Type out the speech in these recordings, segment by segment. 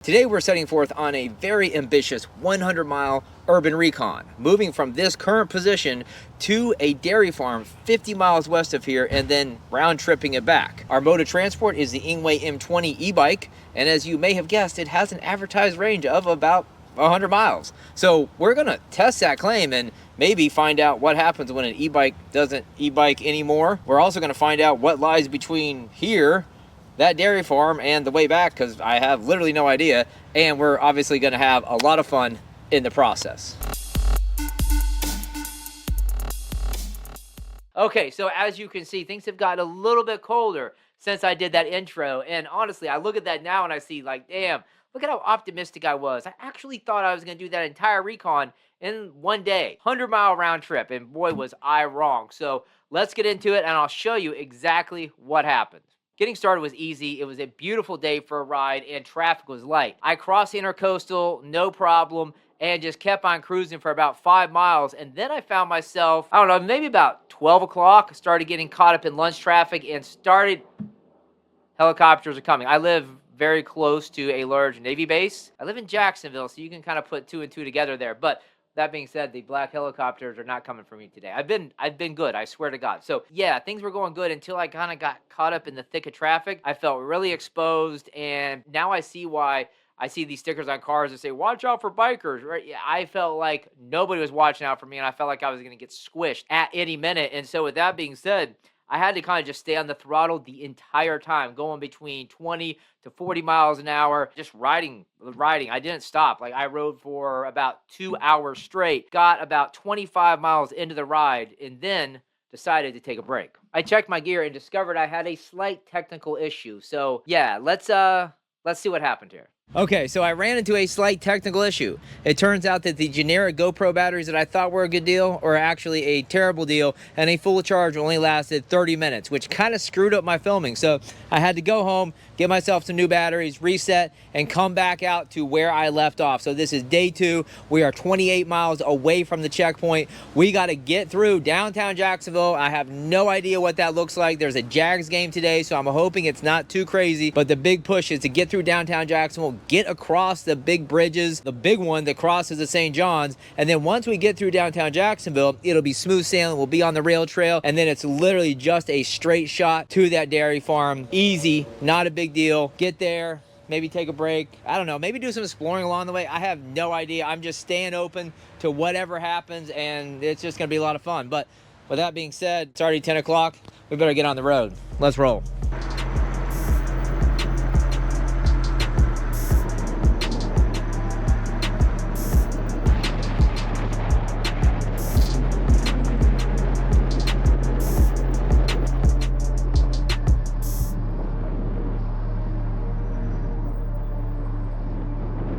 Today we're setting forth on a very ambitious 100-mile urban recon, moving from this current position to a dairy farm 50 miles west of here and then round-tripping it back. Our mode of transport is the Engwe M20 Ebike, and as you may have guessed, it has an advertised range of about 100 miles. So we're gonna test that claim and maybe find out what happens when an e-bike doesn't e-bike anymore. We're also gonna find out what lies between here, that dairy farm, and the way back, because I have literally no idea, and we're obviously going to have a lot of fun in the process. Okay, so as you can see, things have gotten a little bit colder since I did that intro, and honestly, I look at that now and I see, like, damn, look at how optimistic I was. I actually thought I was going to do that entire recon in one day, 100-mile round trip, and boy, was I wrong. So let's get into it, and I'll show you exactly what happened. Getting started was easy. It was a beautiful day for a ride, and traffic was light. I crossed the intercoastal, no problem, and just kept on cruising for about 5 miles. And then I found myself, I don't know, maybe about 12 o'clock, started getting caught up in lunch traffic and helicopters are coming. I live very close to a large Navy base. I live in Jacksonville, so you can kind of put two and two together there. But that being said, the black helicopters are not coming for me today. I've been good, I swear to God. So yeah, things were going good until I kind of got caught up in the thick of traffic. I felt really exposed, and now I see why I see these stickers on cars that say, watch out for bikers, right? Yeah, I felt like nobody was watching out for me, and I felt like I was going to get squished at any minute. And so with that being said, I had to kind of just stay on the throttle the entire time, going between 20 to 40 miles an hour, just riding. I didn't stop. Like, I rode for about 2 hours straight, got about 25 miles into the ride, and then decided to take a break. I checked my gear and discovered I had a slight technical issue. So yeah, let's see what happened here. Okay, so I ran into a slight technical issue. It turns out that the generic GoPro batteries that I thought were a good deal are actually a terrible deal, and a full charge only lasted 30 minutes, which kind of screwed up my filming. So I had to go home, get myself some new batteries, reset, and come back out to where I left off. So this is day 2. We are 28 miles away from the checkpoint. We got to get through downtown Jacksonville. I have no idea what that looks like. There's a Jags game today, so I'm hoping it's not too crazy, but the big push is to get through downtown Jacksonville, get across the big bridges, the big one that crosses the St. John's, and then once we get through downtown Jacksonville, it'll be smooth sailing. We'll be on the rail trail, and then it's literally just a straight shot to that dairy farm. Easy, not a big deal. Get there, maybe take a break. I don't know, maybe do some exploring along the way. I have no idea. I'm just staying open to whatever happens, and it's just gonna be a lot of fun. But with that being said, it's already 10 o'clock. We better get on the road. Let's roll.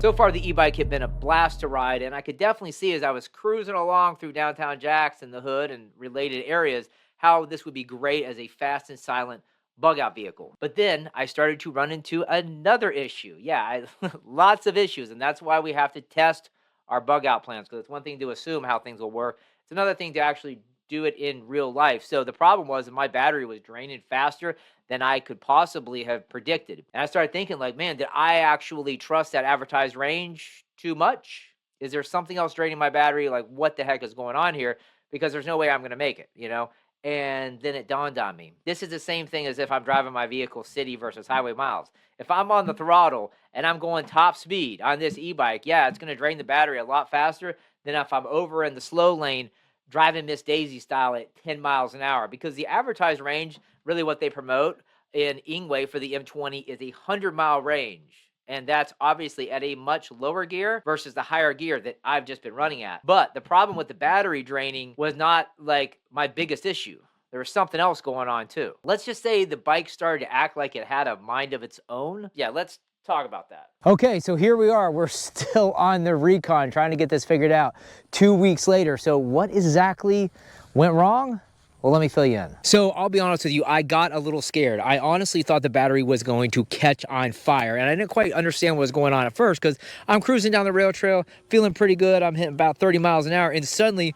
So far, the e-bike had been a blast to ride, and I could definitely see as I was cruising along through downtown Jackson, the hood, and related areas, how this would be great as a fast and silent bug-out vehicle. But then I started to run into another issue. Yeah, lots of issues, and that's why we have to test our bug-out plans, because it's one thing to assume how things will work. It's another thing to actually do it in real life. So the problem was that my battery was draining faster than I could possibly have predicted. And I started thinking, like, man, did I actually trust that advertised range too much? Is there something else draining my battery? Like, what the heck is going on here? Because there's no way I'm going to make it, you know? And then it dawned on me. This is the same thing as if I'm driving my vehicle city versus highway miles. If I'm on the throttle and I'm going top speed on this e-bike, yeah, it's going to drain the battery a lot faster than if I'm over in the slow lane driving Miss Daisy style at 10 miles an hour, because the advertised range, really what they promote in Engwe for the M20 is a 100-mile range. And that's obviously at a much lower gear versus the higher gear that I've just been running at. But the problem with the battery draining was not like my biggest issue. There was something else going on too. Let's just say the bike started to act like it had a mind of its own. Yeah, let's talk about that. Okay, so here we are. We're still on the Recon trying to get this figured out 2 weeks later. So what exactly went wrong? Well, let me fill you in. So I'll be honest with you, I got a little scared. I honestly thought the battery was going to catch on fire, and I didn't quite understand what was going on at first, because I'm cruising down the rail trail, feeling pretty good. I'm hitting about 30 miles an hour, and suddenly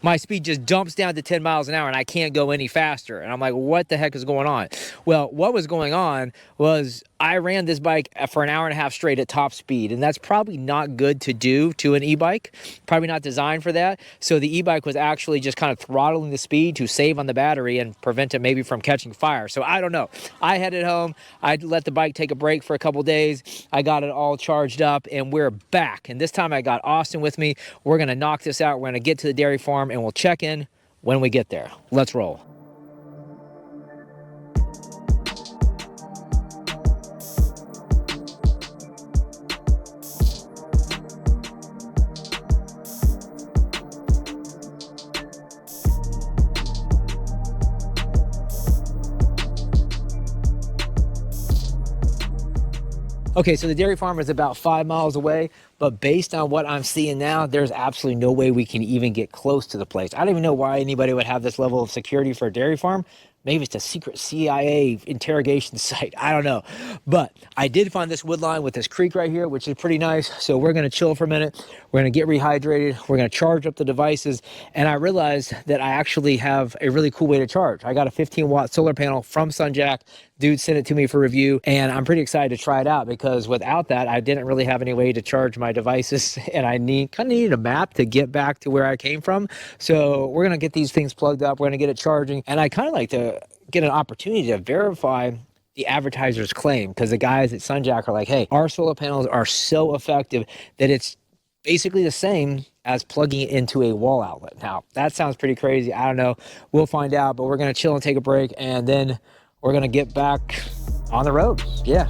my speed just dumps down to 10 miles an hour, and I can't go any faster. And I'm like, what the heck is going on? Well, what was going on was I ran this bike for an hour and a half straight at top speed, and that's probably not good to do to an e-bike. Probably not designed for that. So the e-bike was actually just kind of throttling the speed to save on the battery and prevent it maybe from catching fire. So I don't know. I headed home. I let the bike take a break for a couple days. I got it all charged up, and we're back. And this time I got Austin with me. We're going to knock this out. We're going to get to the dairy farm, and we'll check in when we get there. Let's roll. Okay, so the dairy farm is about 5 miles away, but based on what I'm seeing now, there's absolutely no way we can even get close to the place. I don't even know why anybody would have this level of security for a dairy farm. Maybe it's a secret CIA interrogation site. I don't know. But I did find this wood line with this creek right here, which is pretty nice. So we're going to chill for a minute. We're going to get rehydrated. We're going to charge up the devices. And I realized that I actually have a really cool way to charge. I got a 15-watt solar panel from Sunjack. Dude sent it to me for review, and I'm pretty excited to try it out because without that, I didn't really have any way to charge my devices, and I kind of needed a map to get back to where I came from. So we're gonna get these things plugged up. We're gonna get it charging, and I kind of like to get an opportunity to verify the advertiser's claim because the guys at Sunjack are like, hey, our solar panels are so effective that it's basically the same as plugging it into a wall outlet. Now, that sounds pretty crazy. I don't know. We'll find out, but we're gonna chill and take a break, and then we're going to get back on the road. Yeah.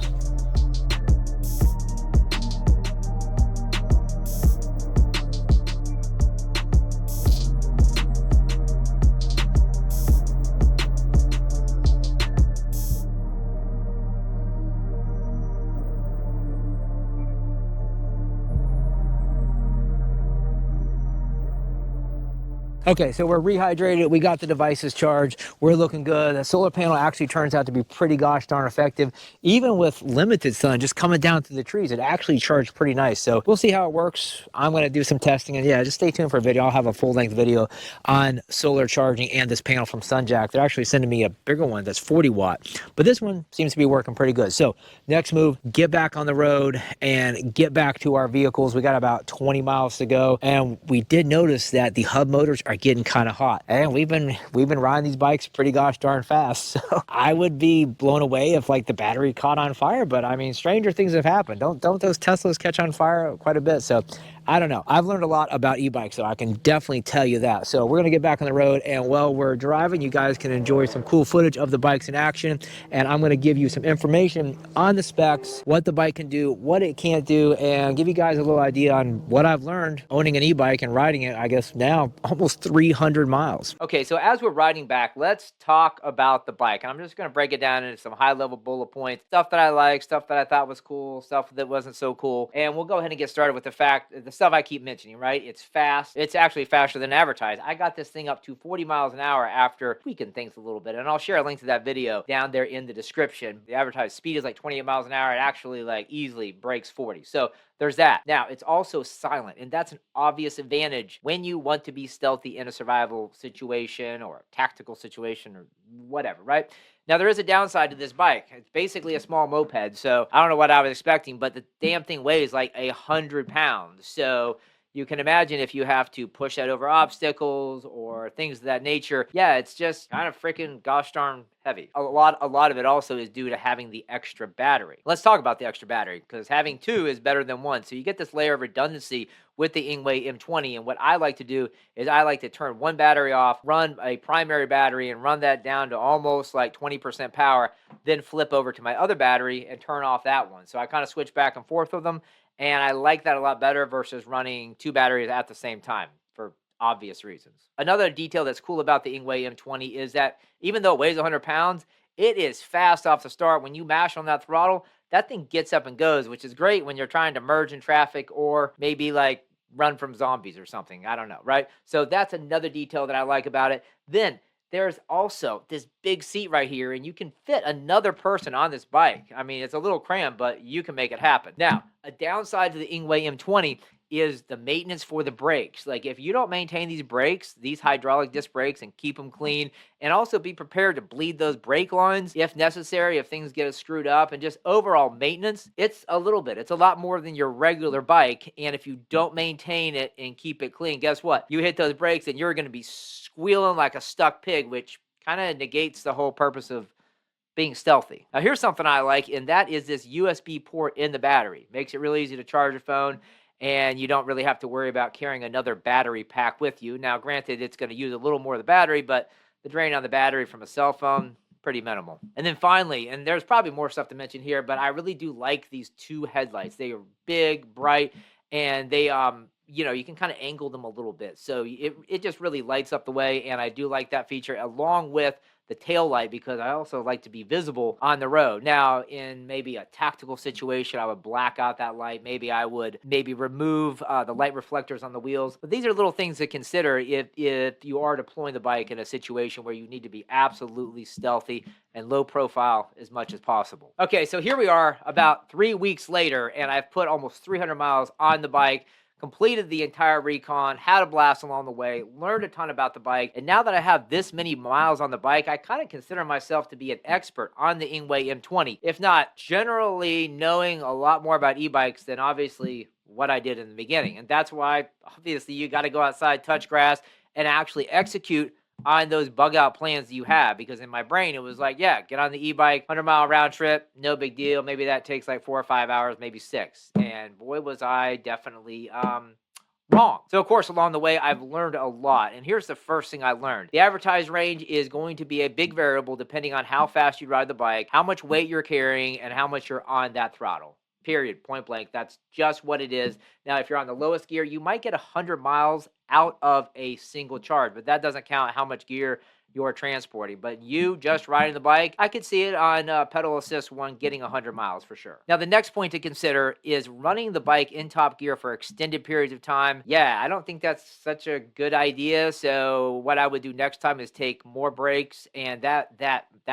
Okay, so we're rehydrated. We got the devices charged. We're looking good. The solar panel actually turns out to be pretty gosh darn effective. Even with limited sun just coming down through the trees, it actually charged pretty nice. So we'll see how it works. I'm going to do some testing. And yeah, just stay tuned for a video. I'll have a full-length video on solar charging and this panel from Sunjack. They're actually sending me a bigger one that's 40 watt. But this one seems to be working pretty good. So next move, get back on the road and get back to our vehicles. We got about 20 miles to go. And we did notice that the hub motors are getting kind of hot, and we've been riding these bikes pretty gosh darn fast. So I would be blown away if like the battery caught on fire, but I mean, stranger things have happened. Don't those Teslas catch on fire quite a bit? So I don't know. I've learned a lot about e-bikes, so I can definitely tell you that. So we're gonna get back on the road, and while we're driving, you guys can enjoy some cool footage of the bikes in action, and I'm gonna give you some information on the specs, what the bike can do, what it can't do, and give you guys a little idea on what I've learned owning an e-bike and riding it, I guess now almost 300 miles. Okay, so as we're riding back, let's talk about the bike. And I'm just gonna break it down into some high-level bullet points, stuff that I like, stuff that I thought was cool, stuff that wasn't so cool, and we'll go ahead and get started with the stuff I keep mentioning, right? It's fast. It's actually faster than advertised. I got this thing up to 40 miles an hour after tweaking things a little bit, and I'll share a link to that video down there in the description. The advertised speed is like 28 miles an hour. It actually like easily breaks 40. So there's that. Now, it's also silent, and that's an obvious advantage when you want to be stealthy in a survival situation or a tactical situation or whatever, right? Now, there is a downside to this bike. It's basically a small moped, so I don't know what I was expecting, but the damn thing weighs like 100 pounds. So you can imagine if you have to push that over obstacles or things of that nature. Yeah, it's just kind of freaking gosh darn heavy. A lot of it also is due to having the extra battery. Let's talk about the extra battery, because having two is better than one. So you get this layer of redundancy with the Engwe M20. And what I like to do is I like to turn one battery off, run a primary battery and run that down to almost like 20% power, then flip over to my other battery and turn off that one. So I kind of switch back and forth with them. And I like that a lot better versus running two batteries at the same time for obvious reasons. Another detail that's cool about the Engwe M20 is that even though it weighs 100 pounds, it is fast off the start. When you mash on that throttle, that thing gets up and goes, which is great when you're trying to merge in traffic or maybe like run from zombies or something. I don't know, right? So that's another detail that I like about it. Then there's also this big seat right here, and you can fit another person on this bike. I mean, it's a little cramped, but you can make it happen. Now, a downside to the Engwe M20 is the maintenance for the brakes. Like if you don't maintain these brakes, these hydraulic disc brakes, and keep them clean, and also be prepared to bleed those brake lines if necessary, if things get screwed up, and just overall maintenance, it's a little bit. It's a lot more than your regular bike. And if you don't maintain it and keep it clean, guess what? You hit those brakes and you're going to be squealing like a stuck pig, which kind of negates the whole purpose of being stealthy. Now, here's something I like, and that is this USB port in the battery. Makes it really easy to charge your phone, and you don't really have to worry about carrying another battery pack with you. Now, granted, it's going to use a little more of the battery, but the drain on the battery from a cell phone, pretty minimal. And then finally, and there's probably more stuff to mention here, but I really do like these two headlights. They are big, bright, and they, you can kind of angle them a little bit. So it just really lights up the way, and I do like that feature along with the tail light, because I also like to be visible on the road. Now, in maybe a tactical situation, I would black out that light. Maybe I would remove the light reflectors on the wheels. But these are little things to consider if you are deploying the bike in a situation where you need to be absolutely stealthy and low profile as much as possible. Okay, so here we are about 3 weeks later, and I've put almost 300 miles on the bike, completed the entire recon, had a blast along the way, learned a ton about the bike, and now that I have this many miles on the bike, I kind of consider myself to be an expert on the Engwe M20, if not generally knowing a lot more about e-bikes than obviously what I did in the beginning. And that's why, obviously, you got to go outside, touch grass, and actually execute on those bug out plans that you have, because in my brain it was like, yeah, get on the e-bike, 100-mile round trip, no big deal. Maybe that takes like 4 or 5 hours, maybe 6. And boy, was I definitely wrong. So of course, along the way, I've learned a lot. And here's the first thing I learned. The advertised range is going to be a big variable depending on how fast you ride the bike, how much weight you're carrying, and how much you're on that throttle. Period. Point blank. That's just what it is. Now, if you're on the lowest gear, you might get 100 miles out of a single charge, but that doesn't count how much gear you're transporting. But you just riding the bike, I could see it on pedal assist 1 getting 100 miles for sure. Now, the next point to consider is running the bike in top gear for extended periods of time. Yeah, I don't think that's such a good idea. So what I would do next time is take more breaks, and that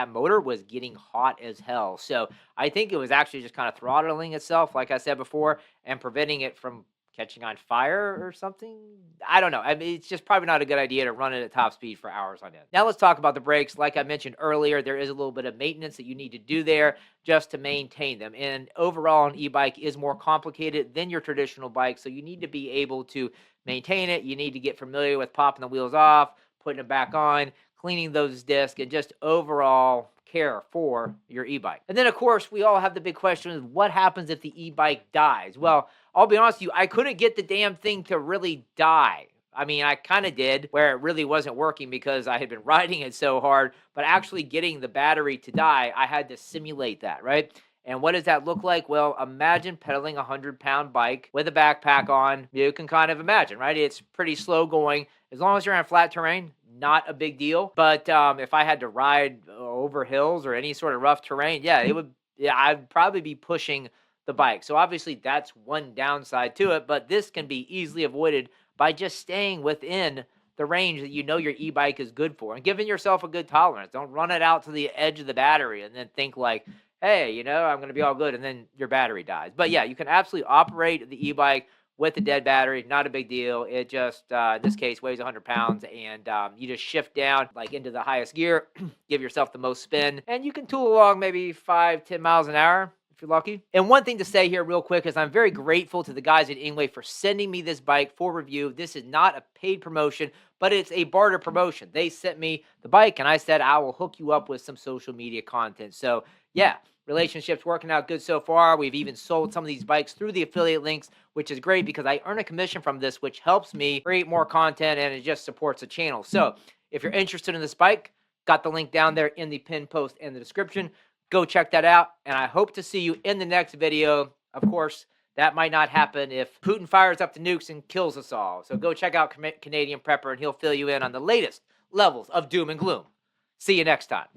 motor was getting hot as hell. So I think it was actually just kind of throttling itself, like I said before, and preventing it from catching on fire or something. I don't know. I mean, it's just probably not a good idea to run it at top speed for hours on end. Now let's talk about the brakes. Like I mentioned earlier, there is a little bit of maintenance that you need to do there just to maintain them. And overall, an e-bike is more complicated than your traditional bike, so you need to be able to maintain it. You need to get familiar with popping the wheels off, putting them back on, cleaning those discs, and just overall care for your e-bike. And then, of course, we all have the big question is what happens if the e-bike dies? Well, I'll be honest with you, I couldn't get the damn thing to really die. I mean, I kind of did, where it really wasn't working because I had been riding it so hard, but actually getting the battery to die, I had to simulate that, right? And what does that look like? Well, imagine pedaling a 100-pound bike with a backpack on. You can kind of imagine, right? It's pretty slow going. As long as you're on flat terrain, not a big deal. But if I had to ride over hills or any sort of rough terrain, I'd probably be pushing the bike. So obviously that's one downside to it, but this can be easily avoided by just staying within the range that you know your e-bike is good for and giving yourself a good tolerance. Don't run it out to the edge of the battery and then think like, hey, I'm going to be all good, and then your battery dies. But yeah, you can absolutely operate the e-bike with a dead battery. Not a big deal. It just, in this case, weighs 100 pounds, and you just shift down like into the highest gear, give yourself the most spin, and you can tool along maybe 5-10 miles an hour if you're lucky. And one thing to say here real quick is I'm very grateful to the guys at Engwe for sending me this bike for review. This is not a paid promotion, but it's a barter promotion. They sent me the bike, and I said, I will hook you up with some social media content. So yeah, relationship's working out good so far. We've even sold some of these bikes through the affiliate links, which is great because I earn a commission from this, which helps me create more content, and it just supports the channel. So if you're interested in this bike, got the link down there in the pinned post in the description. Go check that out, and I hope to see you in the next video. Of course, that might not happen if Putin fires up the nukes and kills us all. So go check out Canadian Prepper, and he'll fill you in on the latest levels of doom and gloom. See you next time.